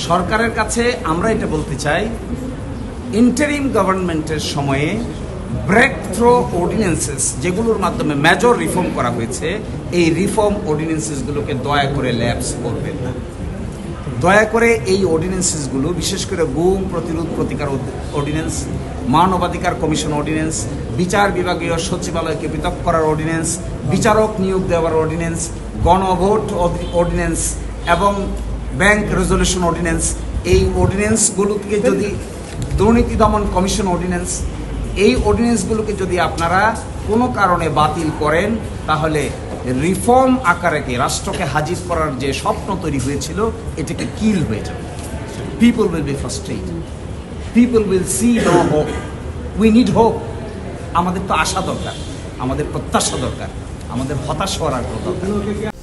সরকারের কাছে আমরা এটা বলতে চাই, ইন্টারিম গভর্নমেন্টের সময়ে ব্রেক থ্রো অর্ডিন্যান্সেস যেগুলোর মাধ্যমে মেজর রিফর্ম করা হয়েছে, এই রিফর্ম অর্ডিন্যান্সেসগুলোকে দয়া করে ল্যাপস করবেন না। দয়া করে এই অর্ডিন্যান্সেসগুলো, বিশেষ করে গুম প্রতিরোধ প্রতিকার অর্ডিন্যান্স, মানবাধিকার কমিশন অর্ডিন্যান্স, বিচার বিভাগীয় সচিবালয়কে পৃথক করার অর্ডিন্যান্স, বিচারক নিয়োগ দেওয়ার অর্ডিন্যান্স, গণভোট অর্ডিন্যান্স এবং ব্যাংক রেজলিউশন অর্ডিন্যান্স, এই অর্ডিন্যান্সগুলোকে যদি দুর্নীতি দমন কমিশন অর্ডিন্যান্স, এই অর্ডিন্যান্সগুলোকে যদি আপনারা কোনো কারণে বাতিল করেন, তাহলে রিফর্ম আকারে রাষ্ট্রকে হাজির করার যে স্বপ্ন তৈরি হয়েছিল এটাকে কিল হয়ে যাবে। People will be frustrated, people will see no hope. We need hope. আমাদের তো আশা দরকার, আমাদের প্রত্যাশা দরকার, আমাদের হতাশ হওয়ার আগ্রহ দরকার।